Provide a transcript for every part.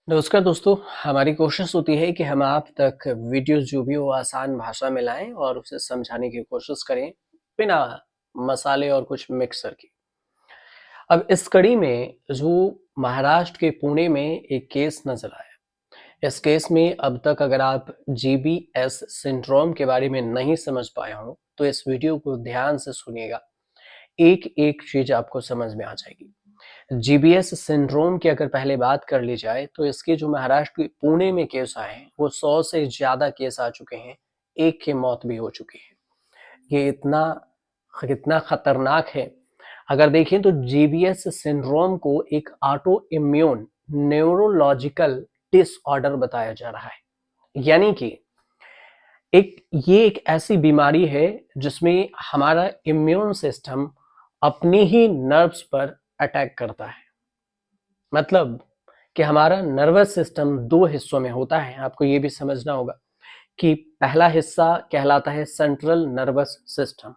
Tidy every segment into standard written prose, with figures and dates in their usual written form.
नमस्कार दोस्तों, हमारी कोशिश होती है कि हम आप तक वीडियोस जो भी हो आसान भाषा में लाएं और उसे समझाने की कोशिश करें बिना मसाले और कुछ मिक्सर की। अब इस कड़ी में जो महाराष्ट्र के पुणे में एक केस नजर आया। इस केस में अब तक अगर आप जीबीएस सिंड्रोम के बारे में नहीं समझ पाए हो तो इस वीडियो को ध्यान से सुनिएगा। एक एक चीज आपको समझ में आ जाएगी। जीबीएस सिंड्रोम की अगर पहले बात कर ली जाए तो इसके जो महाराष्ट्र के पुणे में केस आए हैं वो 100 से ज्यादा केस आ चुके हैं। एक की मौत भी हो चुकी है। ये इतना कितना खतरनाक है। अगर देखें तो जीबीएस सिंड्रोम को एक ऑटो इम्यून न्यूरोलॉजिकल डिसऑर्डर बताया जा रहा है। यानी कि एक ऐसी बीमारी है जिसमें हमारा इम्यून सिस्टम अपने ही नर्व्स पर अटैक करता है। मतलब कि हमारा नर्वस सिस्टम दो हिस्सों में होता है। आपको ये भी समझना होगा कि पहला हिस्सा कहलाता है सेंट्रल नर्वस सिस्टम।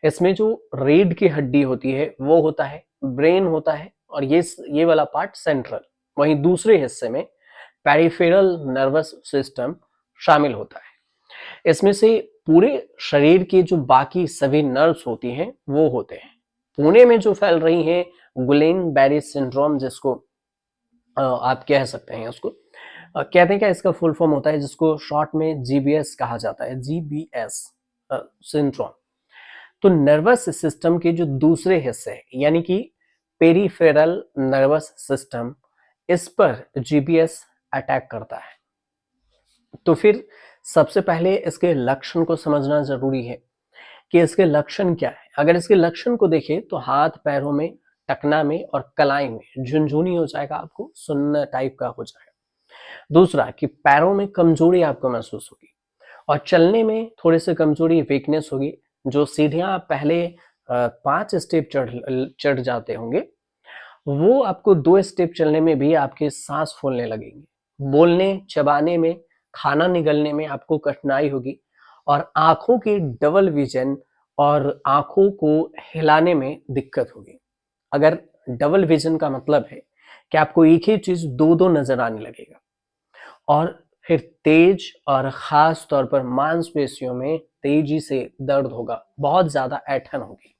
इसमें जो रीढ़ की हड्डी होती है वो होता है, ब्रेन होता है और ये वाला पार्ट सेंट्रल। वहीं दूसरे हिस्से में पेरिफेरल नर्वस सिस्टम शामिल होता है। इसमें से पूरे शरीर के जो बाकी सभी नर्व्स होती हैं वो होते हैं। पुणे में जो फैल रही हैं गुलेन बैरी सिंड्रोम, जिसको आप कह सकते हैं उसको कहते हैं क्या, इसका फुल फॉर्म होता है जिसको शॉर्ट में जीबीएस कहा जाता है, जीबीएस सिंड्रोम। तो नर्वस सिस्टम के जो दूसरे हिस्से हैं यानी कि पेरिफेरल नर्वस सिस्टम, इस पर जीबीएस अटैक करता है। तो फिर सबसे पहले इसके लक्षण को समझना जरूरी है कि इसके लक्षण क्या है। अगर इसके लक्षण को देखें तो हाथ पैरों में, टखना में और कलाई में झुनझुनी हो जाएगा, आपको सुन्न टाइप का हो जाएगा। दूसरा कि पैरों में कमजोरी आपको महसूस होगी और चलने में थोड़ी सी कमजोरी, वीकनेस होगी। जो सीढ़ियां आप पहले 5 स्टेप चढ़ चढ़ जाते होंगे वो आपको 2 स्टेप चलने में भी आपके सांस फूलने लगेंगे। बोलने, चबाने में, खाना निगलने में आपको कठिनाई होगी और आंखों की डबल विजन और आंखों को हिलाने में दिक्कत होगी। अगर डबल विजन का मतलब है कि आपको एक ही चीज दो दो नजर आने लगेगा और फिर तेज और खास तौर पर मांसपेशियों में तेजी से दर्द होगा, बहुत ज्यादा ऐंठन होगी।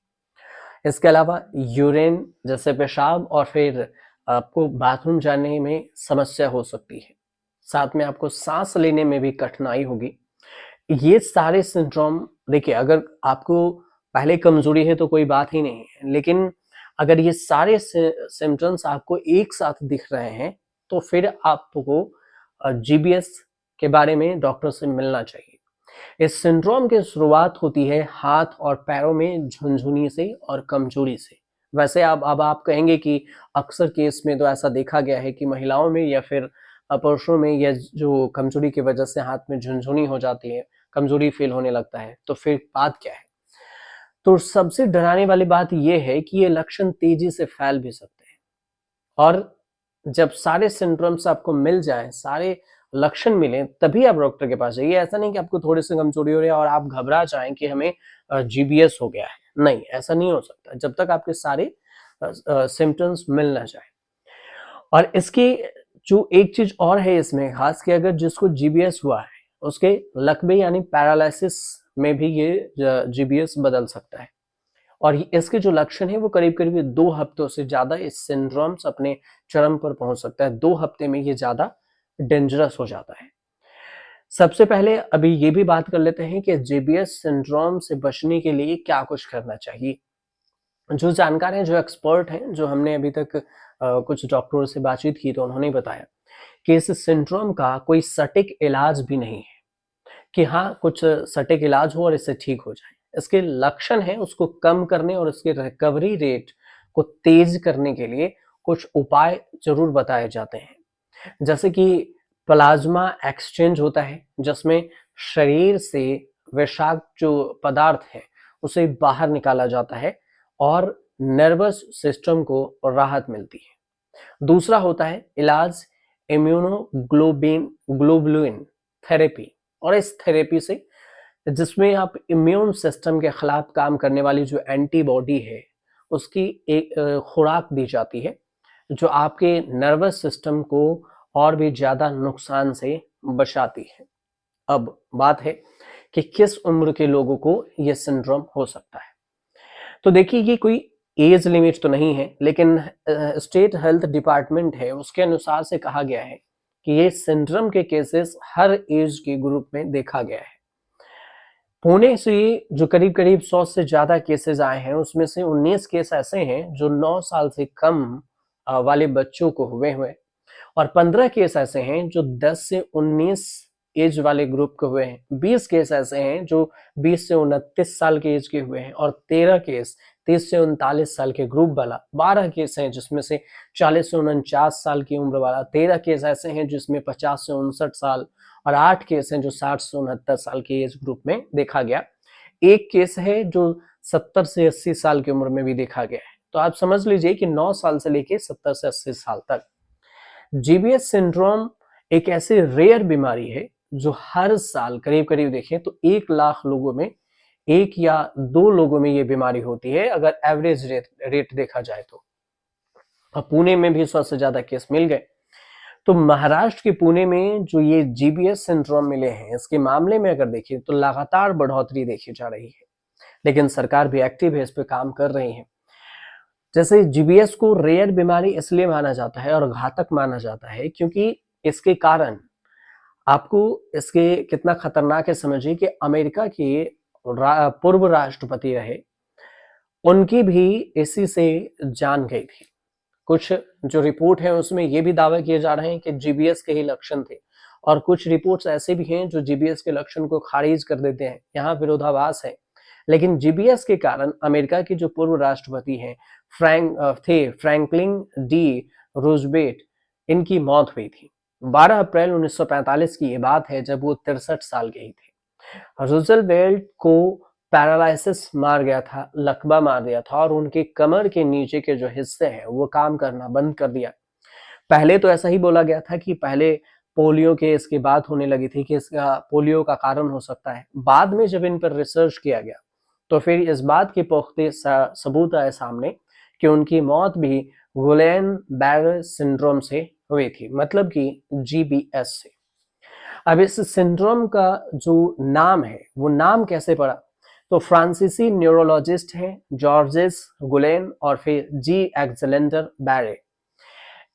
इसके अलावा यूरिन जैसे पेशाब और फिर आपको बाथरूम जाने में समस्या हो सकती है। साथ में आपको सांस लेने में भी कठिनाई होगी। ये सारे सिंड्रोम, देखिए अगर आपको पहले कमजोरी है तो कोई बात ही नहीं है, लेकिन अगर ये सारे सिम्टम्स आपको एक साथ दिख रहे हैं तो फिर आपको जीबीएस के बारे में डॉक्टर से मिलना चाहिए। इस सिंड्रोम की शुरुआत होती है हाथ और पैरों में झुनझुनी से और कमजोरी से। वैसे अब आप कहेंगे कि अक्सर केस में तो ऐसा देखा गया है कि महिलाओं में या फिर पुरुषों में यह जो कमजोरी की वजह से हाथ में झुनझुनी हो जाती है, कमजोरी फील होने लगता है, तो फिर बात क्या है। तो सबसे डराने वाली बात यह है कि ये लक्षण तेजी से फैल भी सकते हैं और जब सारे सिम्टम्स आपको मिल जाएं, सारे लक्षण मिलें, तभी आप डॉक्टर के पास जाइए। ऐसा नहीं कि आपको थोड़ी सी कमजोरी हो रही है और आप घबरा जाएं कि हमें जीबीएस हो गया है। नहीं, ऐसा नहीं हो सकता जब तक आपके सारे सिम्टम्स मिल ना जाए। और इसकी जो एक चीज और है इसमें खास, कि अगर जिसको जीबीएस हुआ है उसके लकवे यानी पैरालिसिस में भी ये जीबीएस बदल सकता है। और इसके जो लक्षण है वो करीब करीब 2 हफ्तों से ज्यादा इस सिंड्रोम्स अपने चरम पर पहुंच सकता है। 2 हफ्ते में ये ज्यादा डेंजरस हो जाता है। सबसे पहले अभी ये भी बात कर लेते हैं कि जीबीएस सिंड्रोम से बचने के लिए क्या कुछ करना चाहिए। जो जानकार हैं, जो एक्सपर्ट हैं, जो हमने अभी तक कुछ डॉक्टरों से बातचीत की तो उन्होंने बताया कि इस सिंड्रोम का कोई सटीक इलाज भी नहीं है कि हाँ कुछ सटीक इलाज हो और इससे ठीक हो जाए। इसके लक्षण हैं उसको कम करने और इसके रिकवरी रेट को तेज करने के लिए कुछ उपाय जरूर बताए जाते हैं। जैसे कि प्लाज्मा एक्सचेंज होता है जिसमें शरीर से विषाक्त जो पदार्थ है उसे बाहर निकाला जाता है और नर्वस सिस्टम को राहत मिलती है। दूसरा होता है इलाज इम्यूनोग्लोबिन ग्लोबुलिन थेरेपी। और इस थेरेपी से, जिसमें आप इम्यून सिस्टम के खिलाफ काम करने वाली जो एंटीबॉडी है उसकी एक खुराक दी जाती है जो आपके नर्वस सिस्टम को और भी ज्यादा नुकसान से बचाती है। अब बात है कि किस उम्र के लोगों को यह सिंड्रोम हो सकता है। तो देखिए, ये कोई एज लिमिट तो नहीं है, लेकिन स्टेट हेल्थ डिपार्टमेंट है उसके अनुसार से कहा गया है कि ये सिंड्रोम के केसेस हर एज के ग्रुप में देखा गया है। पुणे से जो करीब करीब 100 से ज्यादा केसेस आए हैं, उसमें से 19 केस ऐसे हैं जो 9 साल से कम वाले बच्चों को हुए हुए, और 15 केस ऐसे हैं जो 10 से 19 एज वाले ग्रुप के हुए हैं। 20 केस ऐसे हैं जो 20 से 29 साल के एज के हुए हैं, और 13 केस 30 से 39 साल के ग्रुप वाला। 12 केस हैं जिसमें से 40 से 49 साल की उम्र वाला। 13 केस ऐसे हैं जिसमें 50 से 59 साल, और 8 केस हैं जो 60 से 69 साल के एज ग्रुप में देखा गया। एक केस है जो 70 से 80 साल की उम्र में भी देखा गया है। तो आप समझ लीजिए कि 9 साल से लेके 70 से 80 साल तक जीबीएस सिंड्रोम एक ऐसी रेयर बीमारी है जो हर साल करीब करीब देखें तो 1 लाख लोगों में 1 या 2 लोगों में ये बीमारी होती है, अगर एवरेज रेट देखा जाए तो। अब पुणे में भी 100 से ज्यादा केस मिल गए। तो महाराष्ट्र के पुणे में जो ये जीबीएस सिंड्रोम मिले हैं, इसके मामले में अगर देखें तो लगातार बढ़ोतरी देखी जा रही है, लेकिन सरकार भी एक्टिव है, इस पे काम कर रही है। जैसे जीबीएस को रेयर बीमारी इसलिए माना जाता है और घातक माना जाता है क्योंकि इसके कारण आपको इसके कितना खतरनाक है समझिए कि अमेरिका के पूर्व राष्ट्रपति रहे, उनकी भी इसी से जान गई थी। कुछ जो रिपोर्ट है उसमें ये भी दावे किए जा रहे हैं कि जीबीएस के ही लक्षण थे, और कुछ रिपोर्ट्स ऐसे भी हैं जो जीबीएस के लक्षण को खारिज कर देते हैं। यहाँ विरोधाभास है। लेकिन जीबीएस के कारण अमेरिका के जो पूर्व राष्ट्रपति हैं फ्रैंकलिन डी रूजवेल्ट, इनकी मौत हुई थी। 12 अप्रैल 1945 की ये बात है जब वो 63 साल के ही थे। रूजवेल्ट को पैरालिसिस मार गया था, लकवा मार दिया था, और उनके कमर के नीचे के जो हिस्से हैं वो काम करना बंद कर दिया। पहले तो ऐसा ही बोला गया था कि पहले पोलियो के इसकी बात होने लगी थी कि इसका पोलियो का कारण हो सकता है। बाद में जब इन पर रिसर्च किया गया तो फिर इस बात के पुख्ते सबूत आए सामने कि उनकी मौत भी गुलेन बैरे सिंड्रोम से हुई थी, मतलब कि जीबीएस से। अब इस सिंड्रोम का जो नाम है वो नाम कैसे पड़ा, तो फ्रांसीसी न्यूरोलॉजिस्ट हैं जॉर्जेस गुलेन और फिर जी एलेक्जेंडर बैरे,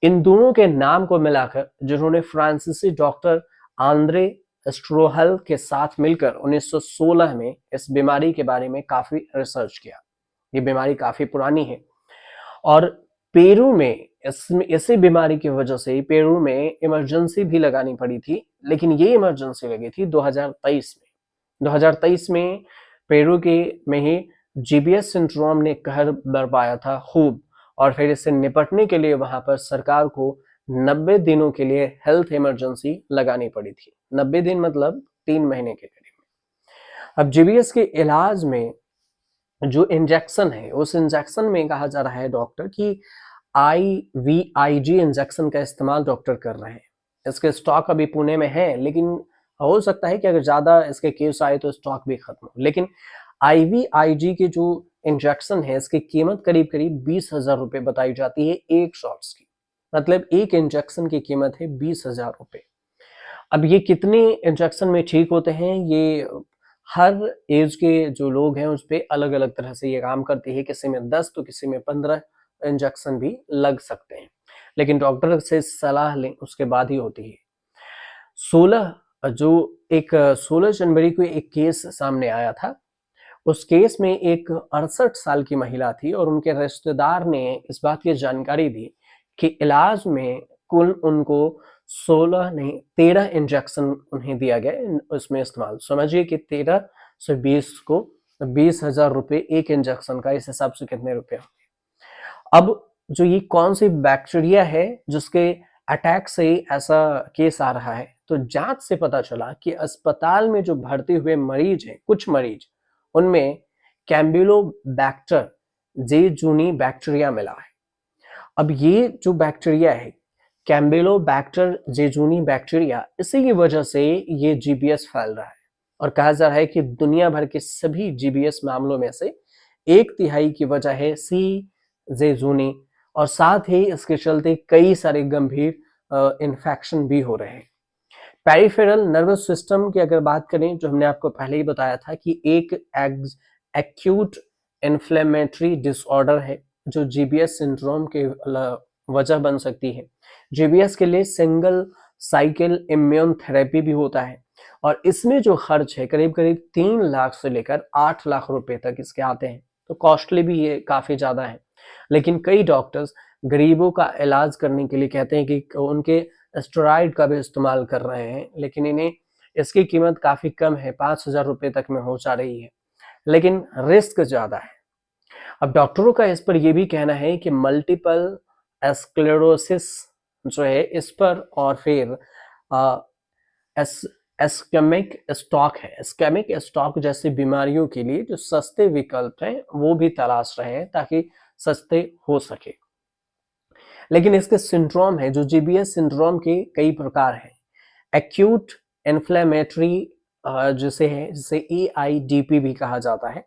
इन दोनों के नाम को मिलाकर जिन्होंने फ्रांसीसी डॉक्टर आंद्रे स्ट्रोहल के साथ मिलकर 1916 में इस बीमारी के बारे में काफी रिसर्च किया। ये बीमारी काफी पुरानी है, और पेरू में इसी बीमारी की वजह से पेरू में इमरजेंसी भी लगानी पड़ी थी, लेकिन ये इमरजेंसी लगी थी 2023 में। 2023 में पेरू के में ही जीबीएस सिंड्रोम ने कहर बरपाया था खूब, और फिर इससे निपटने के लिए वहां पर सरकार को 90 दिनों के लिए हेल्थ इमरजेंसी लगानी पड़ी थी। 90 दिन मतलब 3 महीने के करीब में। अब जीबीएस के इलाज में जो इंजेक्शन है, उस इंजेक्शन में कहा जा रहा है डॉक्टर कि IVIG इंजेक्शन का इस्तेमाल डॉक्टर कर रहे हैं। इसके स्टॉक अभी पुणे में है, लेकिन हो सकता है कि अगर ज्यादा इसके केस आए तो स्टॉक भी खत्म हो। लेकिन IVIG की जो इंजेक्शन है इसकी कीमत करीब करीब 20,000 रुपए बताई जाती है एक शॉट्स की, मतलब एक इंजेक्शन की कीमत है 20,000 रुपए। अब ये कितने इंजेक्शन में ठीक होते हैं, ये हर एज के जो लोग हैं उस पर अलग अलग तरह से ये काम करती है। किसी में 10 तो किसी में 15 इंजेक्शन भी लग सकते हैं, लेकिन डॉक्टर से सलाह लें उसके बाद ही होती है। 16 जनवरी को एक केस सामने आया था। उस केस में एक 68 साल की महिला थी, और उनके रिश्तेदार ने इस बात की जानकारी दी कि इलाज में कुल उनको 16 नहीं 13 इंजेक्शन उन्हें दिया गया उसमें इस्तेमाल। समझिए कि 13 से 20 को 20,000 रुपए एक इंजेक्शन का, इस हिसाब से कितने रुपए। अब जो ये कौन सी बैक्टीरिया है जिसके अटैक से ऐसा केस आ रहा है, तो जांच से पता चला कि अस्पताल में जो भर्ती हुए मरीज हैं, कुछ मरीज, उनमें कैम्बिलोबैक्टर जेजुनी बैक्टीरिया मिला है। अब ये जो बैक्टीरिया है कैम्बिलोबैक्टर जेजुनी बैक्टीरिया, इसी की वजह से ये जीबीएस फैल रहा है, और कहा जा रहा है कि दुनिया भर के सभी जीबीएस मामलों में से 1/3 की वजह है सी जेजुनी, और साथ ही इसके चलते कई सारे गंभीर इन्फेक्शन भी हो रहे हैं। पेरिफेरल नर्वस सिस्टम की अगर बात करें, जो हमने आपको पहले ही बताया था कि एक एक्यूट इन्फ्लेमेटरी डिसऑर्डर है जो जीबीएस सिंड्रोम के वजह बन सकती है। जीबीएस के लिए सिंगल साइकिल इम्यून थेरेपी भी होता है और इसमें जो खर्च है करीब करीब 3 लाख से लेकर 8 लाख रुपए तक इसके आते हैं, तो कॉस्टली भी ये काफी ज्यादा है। लेकिन कई डॉक्टर्स गरीबों का इलाज करने के लिए कहते हैं कि उनके स्टेरॉइड का भी इस्तेमाल कर रहे हैं, लेकिन इन्हें इसकी कीमत काफी कम है, 5,000 रुपए तक में हो जा रही है, लेकिन रिस्क ज्यादा है। अब डॉक्टरों का इस पर यह भी कहना है कि मल्टीपल स्क्लेरोसिस जो है इस पर और फिर एस एस्केमिक स्टॉक है, एस्केमिक स्टॉक जैसी बीमारियों के लिए जो सस्ते विकल्प हैं वो भी तलाश रहे हैं ताकि सस्ते हो सके। लेकिन इसके सिंड्रोम है, जो जीबीएस सिंड्रोम के कई प्रकार हैं। एक्यूट इन्फ्लेमेटरी जिसे EIDP भी कहा जाता है,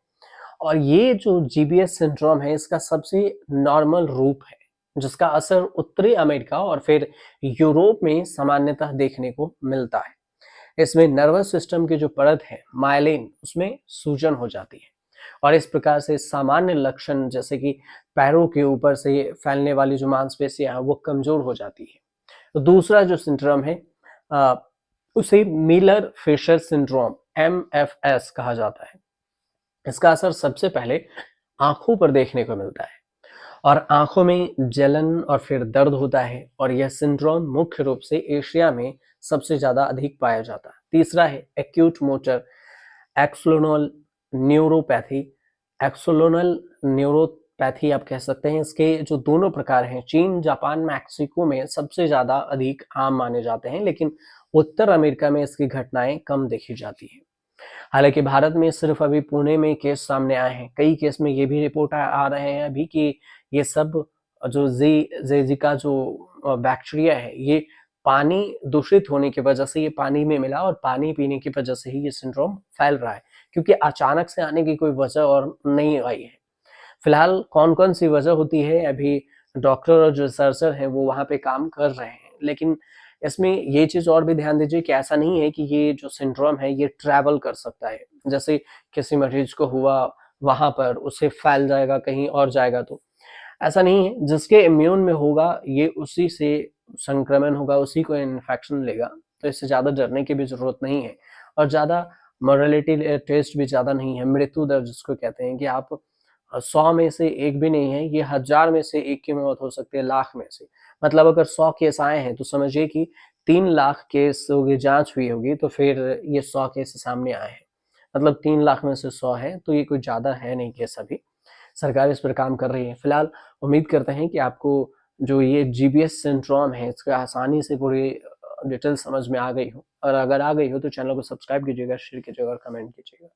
और ये जो जीबीएस सिंड्रोम है इसका सबसे नॉर्मल रूप है जिसका असर उत्तरी अमेरिका और फिर यूरोप में सामान्यतः देखने को मिलता है। इसमें नर्वस सिस्टम की जो परत है माइलिन, उसमें सूजन हो जाती है और इस प्रकार से सामान्य लक्षण जैसे कि पैरों के ऊपर से फैलने वाली जो मांसपेशियां हैं वो कमजोर हो जाती है। तो दूसरा जो सिंड्रोम है उसे मिलर फिशर सिंड्रोम MFS कहा जाता है। इसका असर सबसे पहले आंखों पर देखने को मिलता है और आंखों में जलन और फिर दर्द होता है, और यह सिंड्रोम मुख्य रूप से एशिया में सबसे ज्यादा अधिक पाया जाता है। तीसरा है एक्यूट मोटर एक्सोलोनल न्यूरोपैथी। एक्सोलोनल न्यूरोपैथी आप कह सकते हैं। इसके जो दोनों प्रकार हैं, चीन, जापान, मैक्सिको में सबसे ज्यादा अधिक आम माने जाते हैं, लेकिन उत्तर अमेरिका में इसकी घटनाएं कम देखी जाती है। हालांकि भारत में सिर्फ अभी पुणे में केस सामने आए हैं। कई केस में ये भी रिपोर्ट आ रहे हैं अभी कि ये सब जो जेजिका जो बैक्टीरिया है ये पानी दूषित होने की वजह से ये पानी में मिला और पानी पीने की वजह से ही ये सिंड्रोम फैल रहा है, क्योंकि अचानक से आने की कोई वजह और नहीं आई है। फिलहाल कौन कौन सी वजह होती है अभी डॉक्टर और जो रिसर्चर हैं वो वहाँ पे काम कर रहे हैं, लेकिन इसमें ये चीज और भी ध्यान दीजिए कि ऐसा नहीं है कि ये जो सिंड्रोम है ये ट्रैवल कर सकता है। जैसे किसी मरीज को हुआ वहां पर उसे फैल जाएगा, कहीं और जाएगा, तो ऐसा नहीं है। जिसके इम्यून में होगा ये उसी से संक्रमण होगा, उसी को इन्फेक्शन लेगा, तो इससे ज्यादा डरने की भी जरूरत नहीं है। और ज्यादा मोरालिटी टेस्ट भी ज्यादा नहीं है। मृत्यु दर जिसको कहते हैं कि आप 100 में से एक भी नहीं है, ये 1000 में से एक की मौत हो सकती है, लाख में से। मतलब अगर 100 केस आए हैं तो समझिए कि 3 लाख केस की जांच हुई होगी, तो फिर ये 100 केस सामने आए हैं, मतलब 3 लाख में से 100 है, तो ये कोई ज्यादा है नहीं केस। अभी सरकार इस पर काम कर रही है। फिलहाल उम्मीद करते हैं कि आपको जो ये जीबीएस सिंड्रोम है इसका आसानी से पूरी डिटेल समझ में आ गई हो, और अगर आ गई हो तो चैनल को सब्सक्राइब कीजिएगा, शेयर कीजिएगा और कमेंट कीजिएगा।